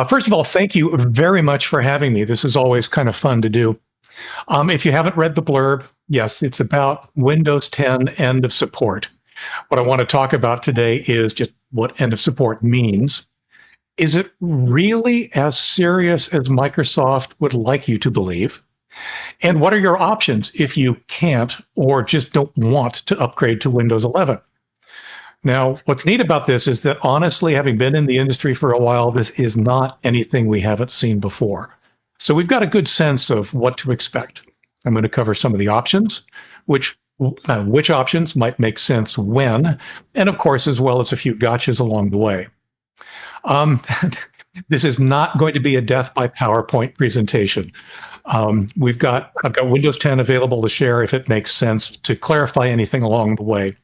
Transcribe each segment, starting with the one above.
First of all, thank you very much for having me. This is always kind of fun to do. If you haven't read the blurb, yes, it's about Windows 10 end of support. What I want to talk about today is just what end of support means. Is it really as serious as Microsoft would like you to believe? And what are your options if you can't or just don't want to upgrade to Windows 11? Now, what's neat about this is that honestly, having been in the industry for a while, this is not anything we haven't seen before. So we've got a good sense of what to expect. I'm going to cover some of the options, which options might make sense when, and of course, as well as a few gotchas along the way. This is not going to be a death by PowerPoint presentation. I've got Windows 10 available to share if it makes sense to clarify anything along the way.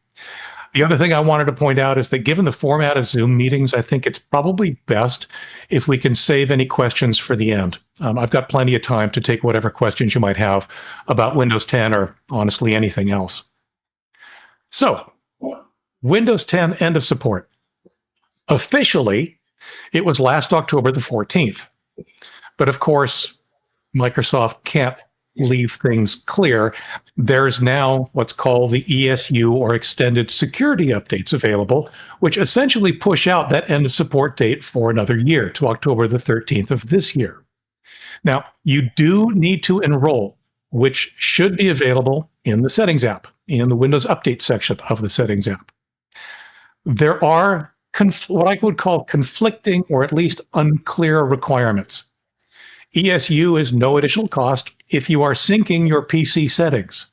The other thing I wanted to point out is that given the format of Zoom meetings, I think it's probably best if we can save any questions for the end. I've got plenty of time to take whatever questions you might have about Windows 10 or honestly anything else. So, Windows 10 end of support. Officially, it was last October the 14th. But of course, Microsoft can't leave things clear. There's now what's called the ESU or extended security updates available, which essentially push out that end of support date for another year to October the 13th of this year. Now, you do need to enroll, which should be available in the Settings app, in the Windows Update section of the Settings app. There are what I would call conflicting or at least unclear requirements. ESU is no additional cost if you are syncing your PC settings.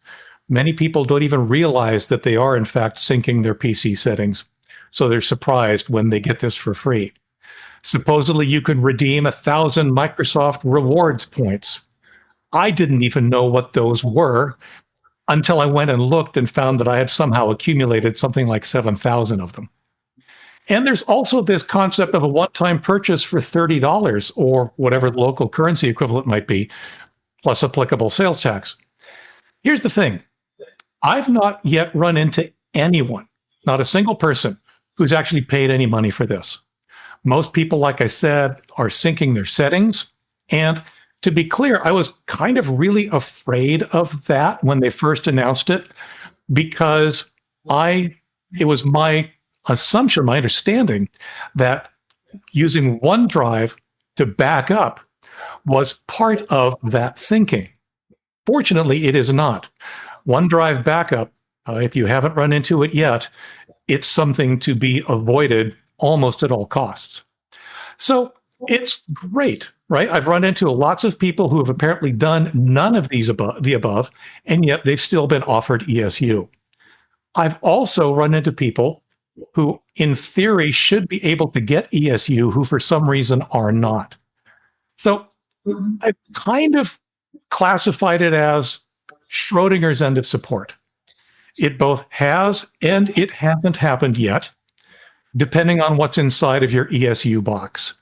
Many people don't even realize that they are, in fact, syncing their PC settings, so they're surprised when they get this for free. Supposedly, you can redeem 1,000 Microsoft rewards points. I didn't even know what those were until I went and looked and found that I had somehow accumulated something like 7,000 of them. And there's also this concept of a one-time purchase for $30 or whatever the local currency equivalent might be, plus applicable sales tax. Here's the thing. I've not yet run into anyone, not a single person, who's actually paid any money for this. Most people, like I said, are syncing their settings. And to be clear, I was kind of really afraid of that when they first announced it, because it was my assumption, my understanding, that using OneDrive to back up was part of that syncing. Fortunately, it is not. OneDrive backup, if you haven't run into it yet, it's something to be avoided almost at all costs. So it's great, right? I've run into lots of people who have apparently done none of the above, and yet they've still been offered ESU. I've also run into people who, in theory, should be able to get ESU, who for some reason are not. So I've kind of classified it as Schrodinger's end of support. It both has and it hasn't happened yet, depending on what's inside of your ESU box.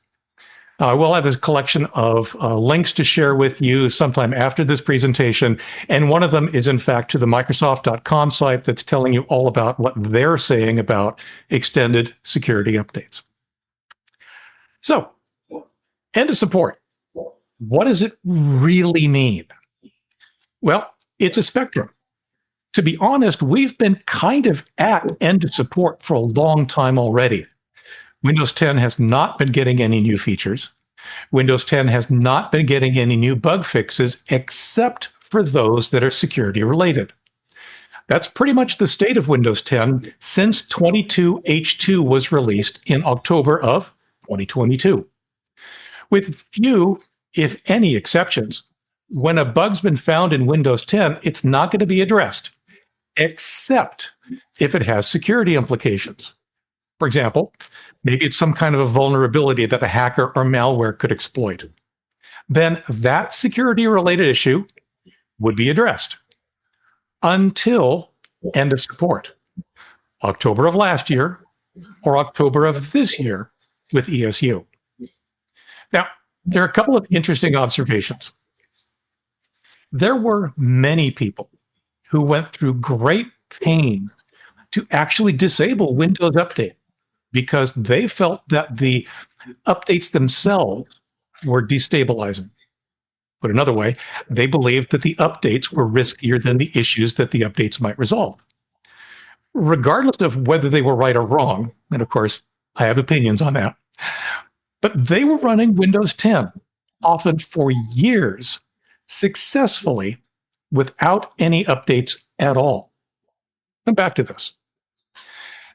We'll have a collection of links to share with you sometime after this presentation. And one of them is, in fact, to the Microsoft.com site that's telling you all about what they're saying about extended security updates. So, end of support. What does it really mean? Well, it's a spectrum. To be honest, we've been kind of at end of support for a long time already. Windows 10 has not been getting any new features. Windows 10 has not been getting any new bug fixes, except for those that are security related. That's pretty much the state of Windows 10 since 22H2 was released in October of 2022. With few, if any, exceptions, when a bug's been found in Windows 10, it's not going to be addressed, except if it has security implications. For example, maybe it's some kind of a vulnerability that a hacker or malware could exploit. Then that security-related issue would be addressed until end of support, October of last year or October of this year with ESU. Now, there are a couple of interesting observations. There were many people who went through great pain to actually disable Windows Update because they felt that the updates themselves were destabilizing. Put another way, they believed that the updates were riskier than the issues that the updates might resolve. Regardless of whether they were right or wrong, and of course, I have opinions on that, but they were running Windows 10, often for years, successfully without any updates at all. And back to this.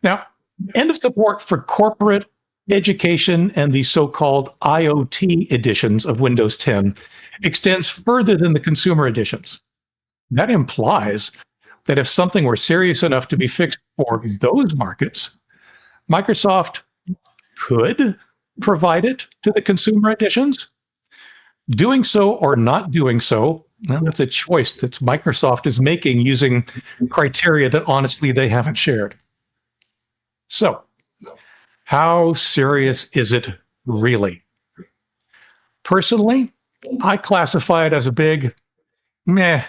Now, end of support for corporate, education, and the so-called IoT editions of Windows 10 extends further than the consumer editions. That implies that if something were serious enough to be fixed for those markets, Microsoft could provide it to the consumer editions. Doing so or not doing so, well, that's a choice that Microsoft is making using criteria that honestly they haven't shared. So, how serious is it really? Personally, I classify it as a big meh.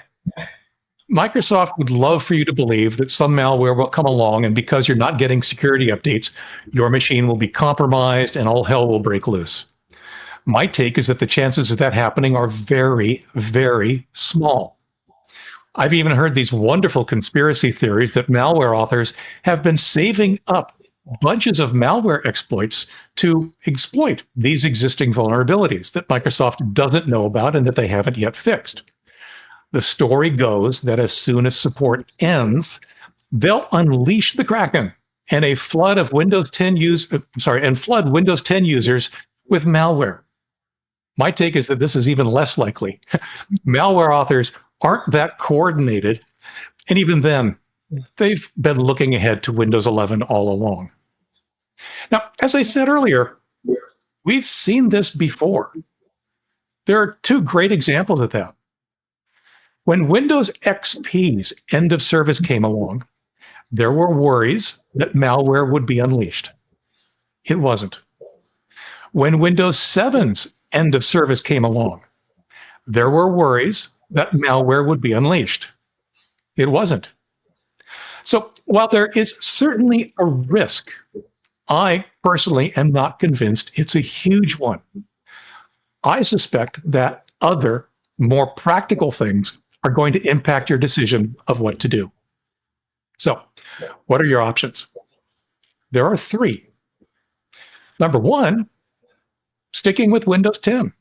Microsoft would love for you to believe that some malware will come along, and because you're not getting security updates, your machine will be compromised and all hell will break loose. My take is that the chances of that happening are very, very small. I've even heard these wonderful conspiracy theories that malware authors have been saving up bunches of malware exploits to exploit these existing vulnerabilities that Microsoft doesn't know about and that they haven't yet fixed. The story goes that as soon as support ends, they'll unleash the Kraken and a flood of Windows 10 flood Windows 10 users with malware. My take is that this is even less likely. Malware authors aren't that coordinated, and even then, they've been looking ahead to Windows 11 all along. Now, as I said earlier, we've seen this before. There are two great examples of that. When Windows XP's end of service came along, there were worries that malware would be unleashed. It wasn't. When Windows 7's end of service came along, there were worries that malware would be unleashed. It wasn't. So while there is certainly a risk, I personally am not convinced it's a huge one. I suspect that other, more practical things are going to impact your decision of what to do. So, what are your options? There are three. Number one, sticking with Windows 10.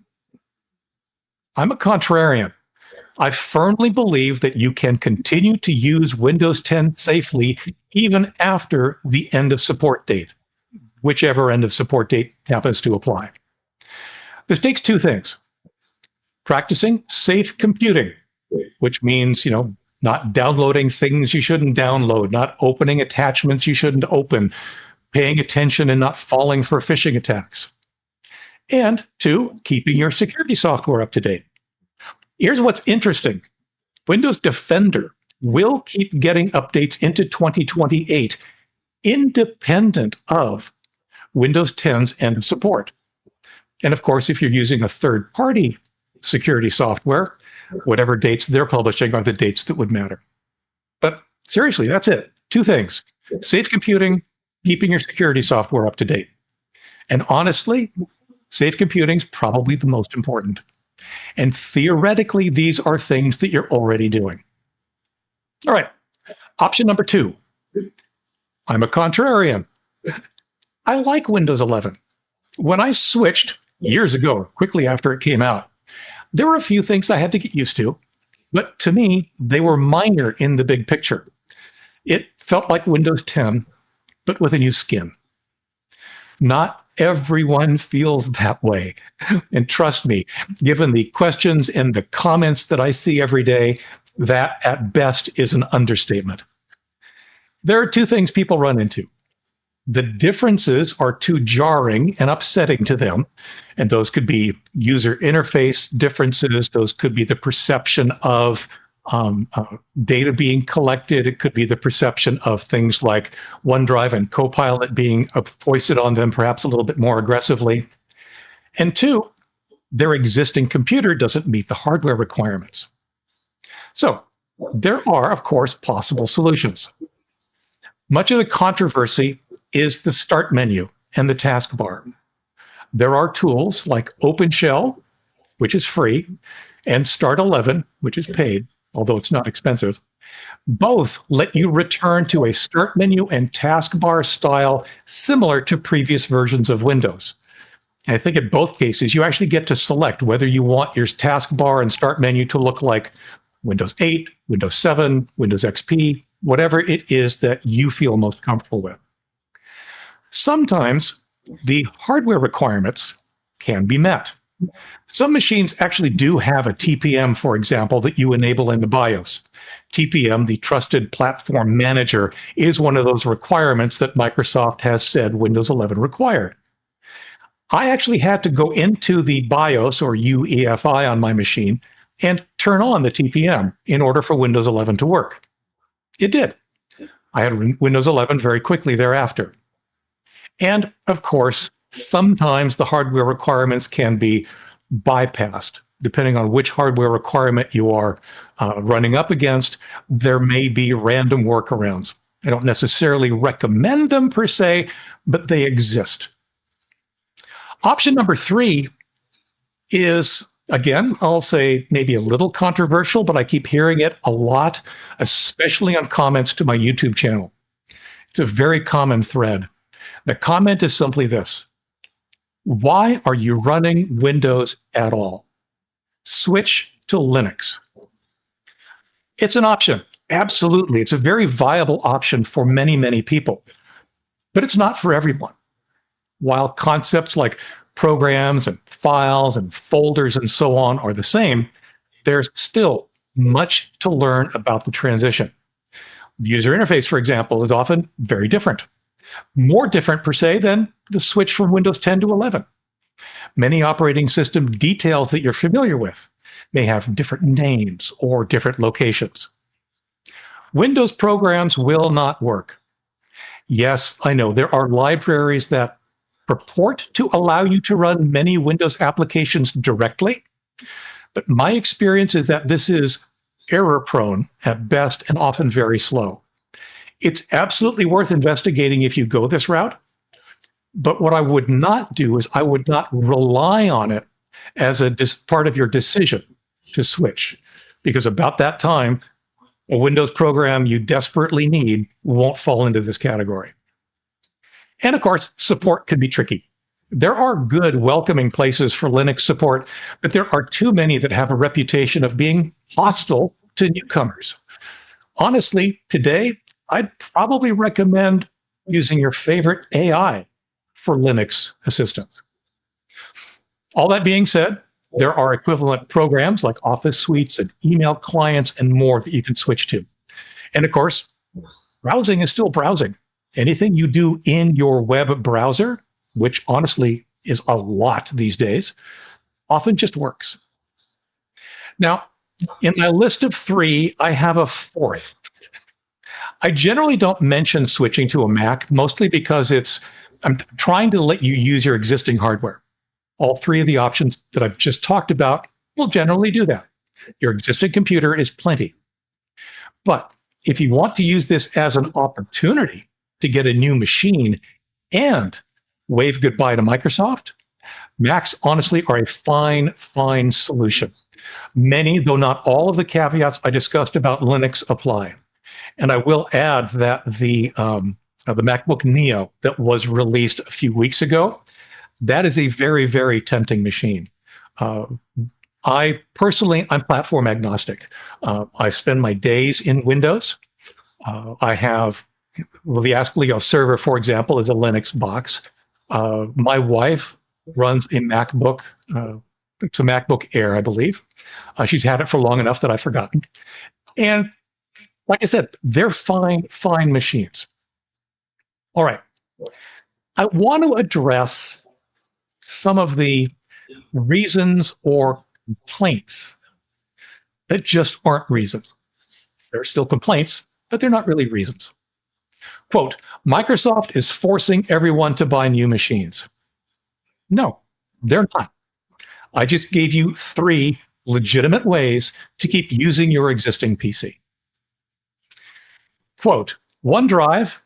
I'm a contrarian. I firmly believe that you can continue to use Windows 10 safely even after the end of support date, whichever end of support date happens to apply. This takes two things. Practicing safe computing, which means, not downloading things you shouldn't download, not opening attachments you shouldn't open, paying attention and not falling for phishing attacks. And two, keeping your security software up to date. Here's what's interesting. Windows Defender will keep getting updates into 2028, independent of Windows 10's end of support. And of course, if you're using a third-party security software, whatever dates they're publishing are the dates that would matter. But seriously, that's it. Two things. Safe computing, keeping your security software up to date. And honestly, safe computing is probably the most important. And theoretically, these are things that you're already doing. All right. Option number two. I'm a contrarian. I like Windows 11. When I switched years ago, quickly after it came out, there were a few things I had to get used to, but to me, they were minor in the big picture. It felt like Windows 10, but with a new skin. Not everyone feels that way. And trust me, given the questions and the comments that I see every day, that at best is an understatement. There are two things people run into. The differences are too jarring and upsetting to them. And those could be user interface differences. Those could be the perception of data being collected. It could be the perception of things like OneDrive and Copilot being foisted on them perhaps a little bit more aggressively. And two, their existing computer doesn't meet the hardware requirements. So there are, of course, possible solutions. Much of the controversy is the start menu and the taskbar. There are tools like OpenShell, which is free, and Start11, which is paid, although it's not expensive. Both let you return to a start menu and taskbar style similar to previous versions of Windows. And I think in both cases, you actually get to select whether you want your taskbar and start menu to look like Windows 8, Windows 7, Windows XP, whatever it is that you feel most comfortable with. Sometimes the hardware requirements can be met. Some machines actually do have a TPM, for example, that you enable in the BIOS. TPM, the Trusted Platform Manager, is one of those requirements that Microsoft has said Windows 11 required. I actually had to go into the BIOS or UEFI on my machine and turn on the TPM in order for Windows 11 to work. It did. I had Windows 11 very quickly thereafter. And of course, sometimes the hardware requirements can be bypassed. Depending on which hardware requirement you are running up against, there may be random workarounds. I don't necessarily recommend them per se, but they exist. Option number 3 is, again, I'll say maybe a little controversial, but I keep hearing it a lot, especially on comments to my YouTube channel. It's a very common thread. The comment is simply this: why are you running Windows at all? Switch to Linux. It's an option. Absolutely. It's a very viable option for many, many people, but it's not for everyone. While concepts like programs and files and folders and so on are the same, there's still much to learn about the transition. The user interface, for example, is often very different. More different per se than the switch from Windows 10 to 11. Many operating system details that you're familiar with may have different names or different locations. Windows programs will not work. Yes, I know there are libraries that purport to allow you to run many Windows applications directly, but my experience is that this is error-prone at best and often very slow. It's absolutely worth investigating if you go this route, but what I would not do is I would not rely on it as a part of your decision to switch, because about that time, a Windows program you desperately need won't fall into this category. And of course, support can be tricky. There are good, welcoming places for Linux support, but there are too many that have a reputation of being hostile to newcomers. Honestly, today, I'd probably recommend using your favorite AI for Linux assistance. All that being said, there are equivalent programs like Office suites and email clients and more that you can switch to. And of course, browsing is still browsing. Anything you do in your web browser, which honestly is a lot these days, often just works. Now, in my list of 3, I have a 4th. I generally don't mention switching to a Mac, mostly because I'm trying to let you use your existing hardware. All 3 of the options that I've just talked about will generally do that. Your existing computer is plenty. But if you want to use this as an opportunity to get a new machine and wave goodbye to Microsoft, Macs honestly are a fine, fine solution. Many, though not all of the caveats I discussed about Linux apply. And I will add that the MacBook Neo that was released a few weeks ago, that is a very, very tempting machine. I'm platform agnostic. I spend my days in Windows. I have the AskLeo server, for example, is a Linux box. My wife runs a MacBook. It's a MacBook Air, I believe. She's had it for long enough that I've forgotten. And like I said, they're fine, fine machines. All right. I want to address some of the reasons or complaints that just aren't reasons. They're still complaints, but they're not really reasons. Quote, Microsoft is forcing everyone to buy new machines. No, they're not. I just gave you 3 legitimate ways to keep using your existing PC. Quote, OneDrive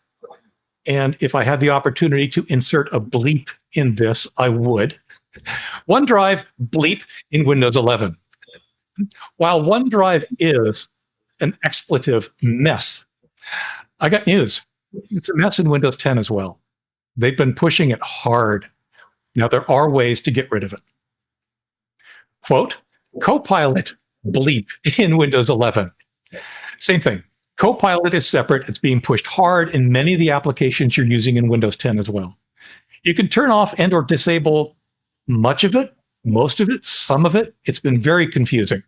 and if I had the opportunity to insert a bleep in this, I would. OneDrive bleep in Windows 11. While OneDrive is an expletive mess, I got news. It's a mess in Windows 10 as well. They've been pushing it hard. Now, there are ways to get rid of it. Quote, Copilot bleep in Windows 11. Same thing. Copilot is separate. It's being pushed hard in many of the applications you're using in Windows 10 as well. You can turn off and or disable much of it, most of it, some of it. It's been very confusing.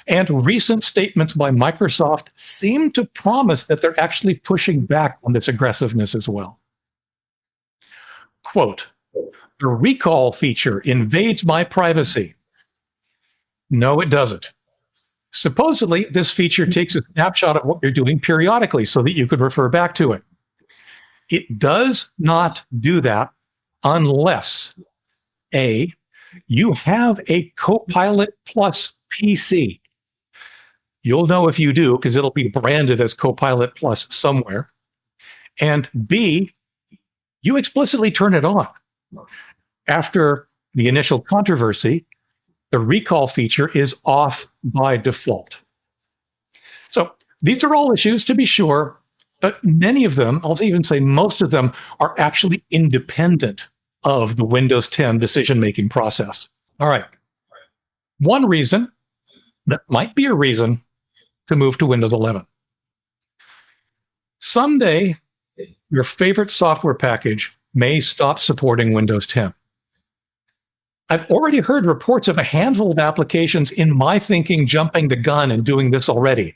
And recent statements by Microsoft seem to promise that they're actually pushing back on this aggressiveness as well. Quote, the recall feature invades my privacy. No, it doesn't. Supposedly, this feature takes a snapshot of what you're doing periodically so that you could refer back to it. It does not do that unless, A, you have a Copilot Plus PC. You'll know if you do because it'll be branded as Copilot Plus somewhere. And B, you explicitly turn it on. After the initial controversy, the recall feature is off by default. So these are all issues, to be sure, but many of them, I'll even say most of them, are actually independent of the Windows 10 decision-making process. All right. One reason that might be a reason to move to Windows 11. Someday, your favorite software package may stop supporting Windows 10. I've already heard reports of a handful of applications in my thinking jumping the gun and doing this already.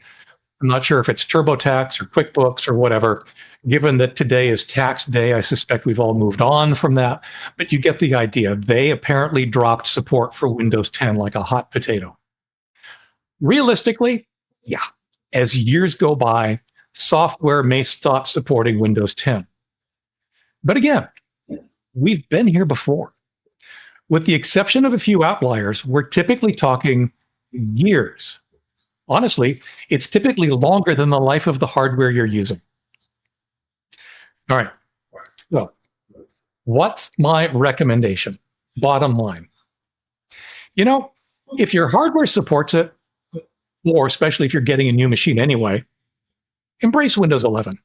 I'm not sure if it's TurboTax or QuickBooks or whatever. Given that today is tax day, I suspect we've all moved on from that. But you get the idea. They apparently dropped support for Windows 10 like a hot potato. Realistically, yeah, as years go by, software may stop supporting Windows 10. But again, we've been here before. With the exception of a few outliers, we're typically talking years. Honestly, it's typically longer than the life of the hardware you're using. All right. So, what's my recommendation? Bottom line. You know, if your hardware supports it, or especially if you're getting a new machine anyway, embrace Windows 11.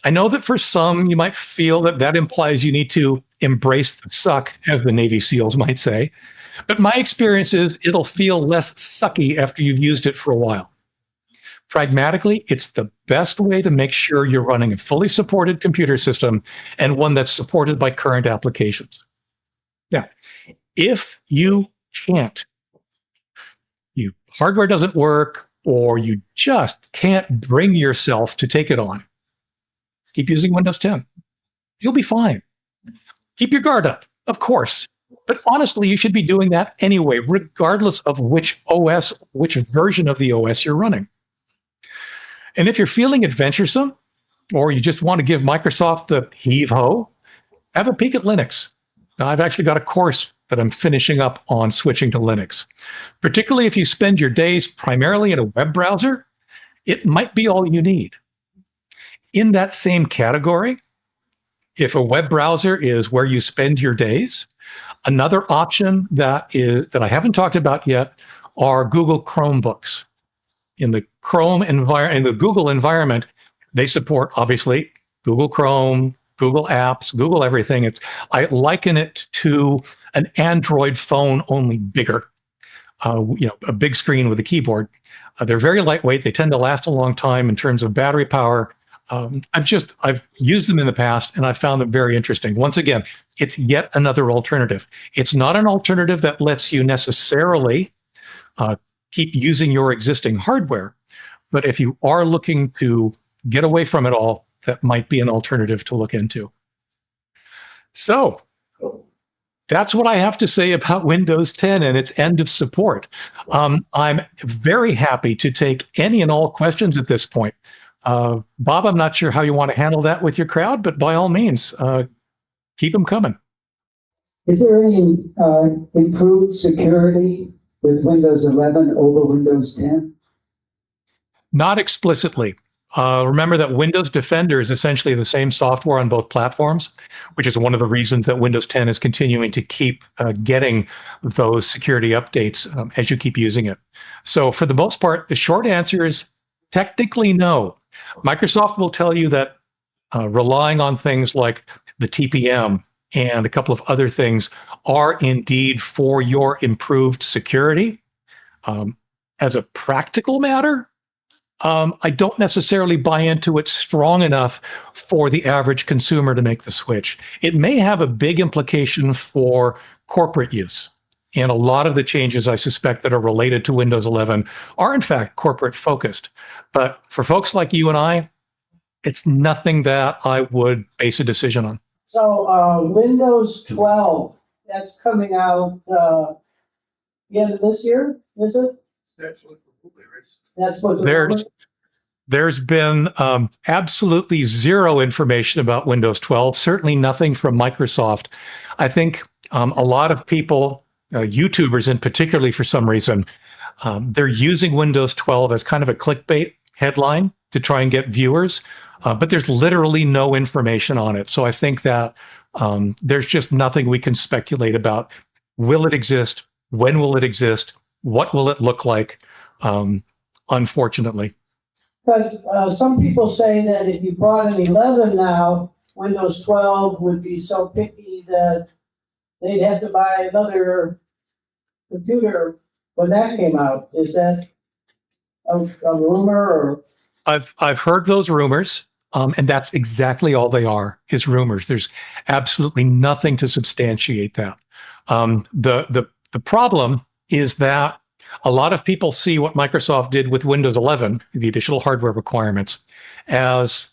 I know that for some, you might feel that that implies you need to embrace the suck, as the Navy SEALs might say. But my experience is it'll feel less sucky after you've used it for a while. Pragmatically, it's the best way to make sure you're running a fully supported computer system and one that's supported by current applications. Now, if you can't, your hardware doesn't work, or you just can't bring yourself to take it on, keep using Windows 10. You'll be fine. Keep your guard up, of course. But honestly, you should be doing that anyway, regardless of which OS, which version of the OS you're running. And if you're feeling adventuresome, or you just want to give Microsoft the heave-ho, have a peek at Linux. Now, I've actually got a course that I'm finishing up on switching to Linux. Particularly if you spend your days primarily in a web browser, it might be all you need. In that same category, if a web browser is where you spend your days, another option that I haven't talked about yet are Google Chromebooks. In the Google environment, they support obviously Google Chrome, Google Apps, Google everything. I liken it to an Android phone, only bigger. A big screen with a keyboard. They're very lightweight. They tend to last a long time in terms of battery power. I've used them in the past and I found them very interesting. Once again, it's yet another alternative. It's not an alternative that lets you necessarily keep using your existing hardware, but if you are looking to get away from it all, that might be an alternative to look into. So that's what I have to say about Windows 10 and its end of support. I'm very happy to take any and all questions at this point. Bob, I'm not sure how you want to handle that with your crowd, but by all means, keep them coming. Is there any improved security with Windows 11 over Windows 10? Not explicitly. Remember that Windows Defender is essentially the same software on both platforms, which is one of the reasons that Windows 10 is continuing to keep getting those security updates as you keep using it. So for the most part, the short answer is technically no. Microsoft will tell you that relying on things like the TPM and a couple of other things are indeed for your improved security. As a practical matter, I don't necessarily buy into it strong enough for the average consumer to make the switch. It may have a big implication for corporate use. And a lot of the changes I suspect that are related to Windows 11 are in fact corporate focused. But for folks like you and I, it's nothing that I would base a decision on. So Windows 12, that's coming out the end of this year, is it? That's what the There's been absolutely zero information about Windows 12, certainly nothing from Microsoft. I think a lot of people, YouTubers in particularly for some reason, they're using Windows 12 as kind of a clickbait headline to try and get viewers, but there's literally no information on it. So I think that there's just nothing we can speculate about. Will it exist? When will it exist? What will it look like? Unfortunately. Because some people say that if you bought an 11 now, Windows 12 would be so picky that they'd have to buy another computer when that came out. Is that a rumor or? I've heard those rumors, and that's exactly all they are, is rumors. There's absolutely nothing to substantiate that. The problem is that a lot of people see what Microsoft did with Windows 11, the additional hardware requirements, as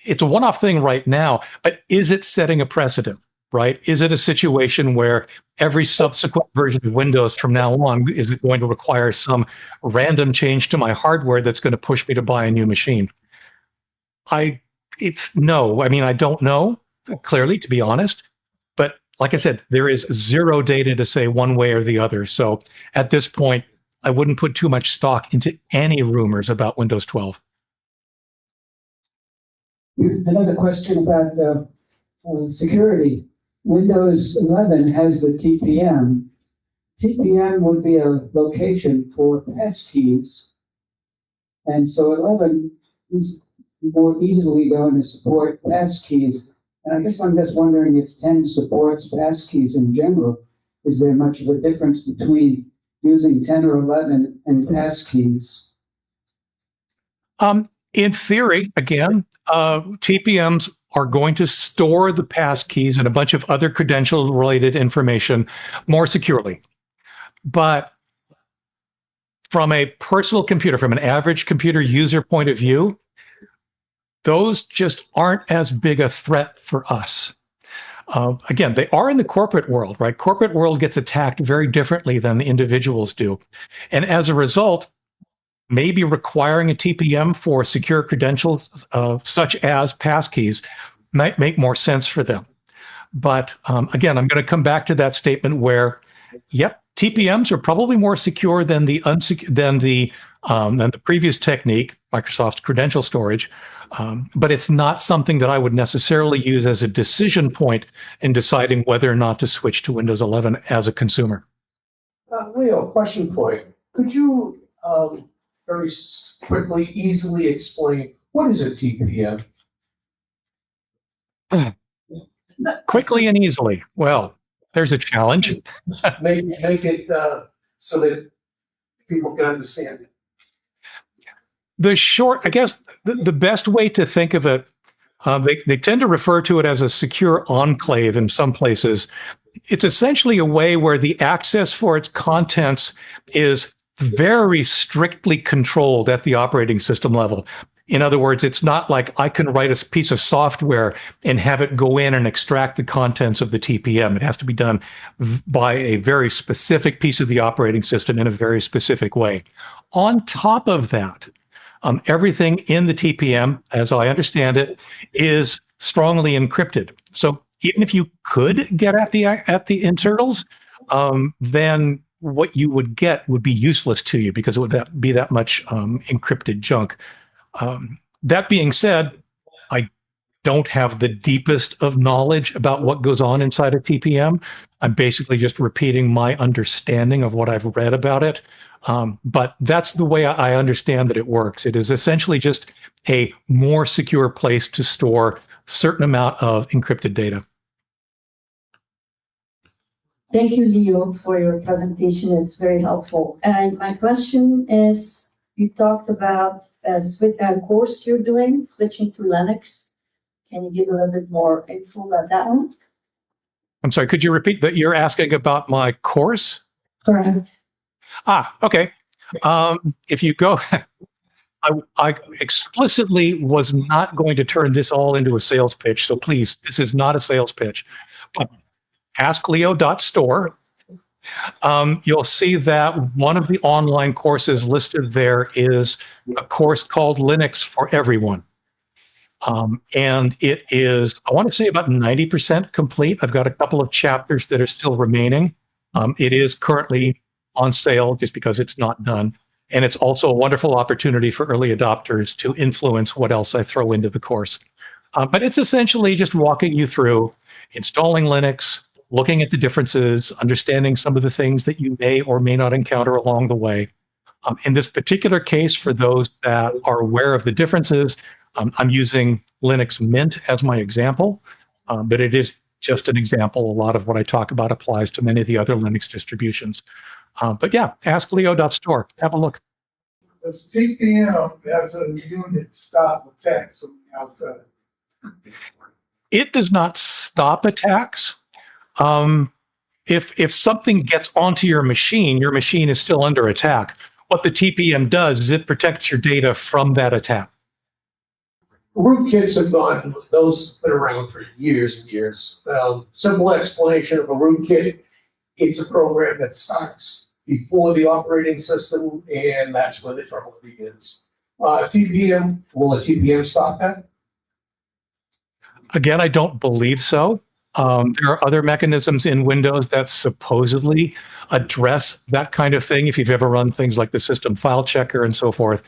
it's a one-off thing right now, but is it setting a precedent, right? Is it a situation where every subsequent version of Windows from now on, is it going to require some random change to my hardware that's going to push me to buy a new machine? It's no. I mean, I don't know, clearly, to be honest. But like I said, there is zero data to say one way or the other. So at this point, I wouldn't put too much stock into any rumors about Windows 12. Another question about security. Windows 11 has the TPM. TPM would be a location for passkeys. And so 11 is more easily going to support passkeys. And I guess I'm just wondering if 10 supports passkeys in general. Is there much of a difference between using 10 or 11 and passkeys? In theory, again, TPMs are going to store the passkeys and a bunch of other credential-related information more securely. But from a personal computer, from an average computer user point of view, those just aren't as big a threat for us. Again, they are in the corporate world, right? Corporate world gets attacked very differently than the individuals do. And as a result, maybe requiring a TPM for secure credentials, such as passkeys, might make more sense for them. But again, I'm going to come back to that statement where, yep, TPMs are probably more secure than the previous technique, Microsoft's credential storage. But it's not something that I would necessarily use as a decision point in deciding whether or not to switch to Windows 11 as a consumer. Leo, question for you. Could you very quickly, easily explain what is a TPM? Quickly and easily. Well, there's a challenge. Make it so that people can understand it. I guess the best way to think of it, they tend to refer to it as a secure enclave in some places. It's essentially a way where the access for its contents is very strictly controlled at the operating system level. In other words, it's not like I can write a piece of software and have it go in and extract the contents of the TPM. It has to be done by a very specific piece of the operating system in a very specific way. On top of that, everything in the TPM, as I understand it, is strongly encrypted. So even if you could get at the internals, then what you would get would be useless to you because it would be that much encrypted junk. That being said, I don't have the deepest of knowledge about what goes on inside of TPM. I'm basically just repeating my understanding of what I've read about it. But that's the way I understand that it works. It is essentially just a more secure place to store certain amount of encrypted data. Thank you, Leo, for your presentation. It's very helpful. And my question is, you talked about a course you're doing, switching to Linux. Can you give a little bit more info about that one? I'm sorry, could you repeat that? You're asking about my course? Correct. Okay. If you go, I explicitly was not going to turn this all into a sales pitch. So please, this is not a sales pitch. But askleo.store. You'll see that one of the online courses listed there is a course called Linux for Everyone. And it is, I want to say, about 90% complete. I've got a couple of chapters that are still remaining. It is currently on sale just because it's not done. And it's also a wonderful opportunity for early adopters to influence what else I throw into the course. But it's essentially just walking you through installing Linux, looking at the differences, understanding some of the things that you may or may not encounter along the way. In this particular case, for those that are aware of the differences, I'm using Linux Mint as my example, but it is just an example. A lot of what I talk about applies to many of the other Linux distributions. But yeah, askleo.store. Have a look. Does TPM as a unit stop attacks from the outside? It does not stop attacks. If something gets onto your machine is still under attack. What the TPM does is it protects your data from that attack. Rootkits have gone, those have been around for years and years. Simple explanation of a rootkit, it's a program that starts before the operating system, and that's where the trouble begins. TPM, will a TPM stop that? Again, I don't believe so. There are other mechanisms in Windows that supposedly address that kind of thing. If you've ever run things like the system file checker and so forth,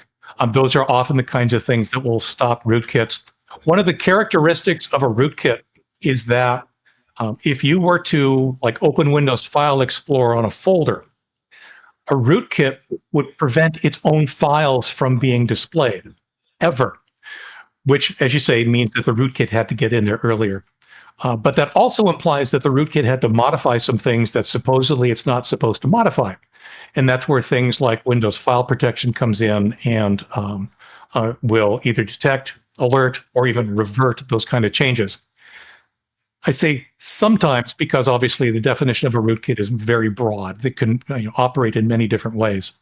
those are often the kinds of things that will stop rootkits. One of the characteristics of a rootkit is that if you were to open Windows File Explorer on a folder, a rootkit would prevent its own files from being displayed, ever, which, as you say, means that the rootkit had to get in there earlier. But that also implies that the rootkit had to modify some things that supposedly it's not supposed to modify. And that's where things like Windows File Protection comes in and will either detect, alert, or even revert those kind of changes. I say sometimes because obviously the definition of a rootkit is very broad. It can operate in many different ways.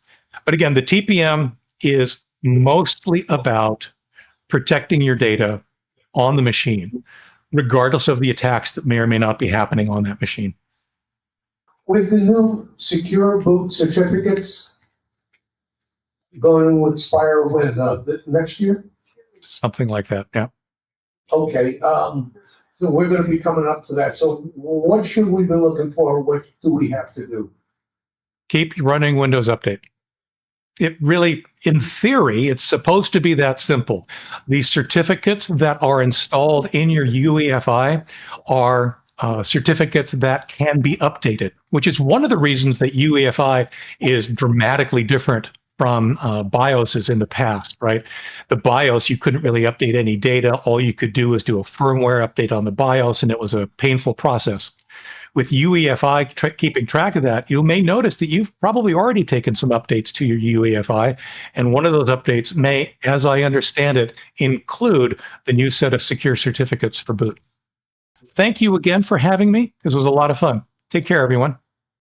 But again, the TPM is mostly about protecting your data on the machine, regardless of the attacks that may or may not be happening on that machine. With the new secure boot certificates going to expire when, next year? Something like that, yeah. Okay, so we're gonna be coming up to that. So what should we be looking for? What do we have to do? Keep running Windows Update. It really, in theory, it's supposed to be that simple. The certificates that are installed in your UEFI are certificates that can be updated, which is one of the reasons that UEFI is dramatically different from BIOSes in the past, right? The BIOS, you couldn't really update any data. All you could do was do a firmware update on the BIOS, and it was a painful process. With UEFI keeping track of that, you may notice that you've probably already taken some updates to your UEFI, and one of those updates may, as I understand it, include the new set of secure certificates for boot. Thank you again for having me. This was a lot of fun. Take care, everyone.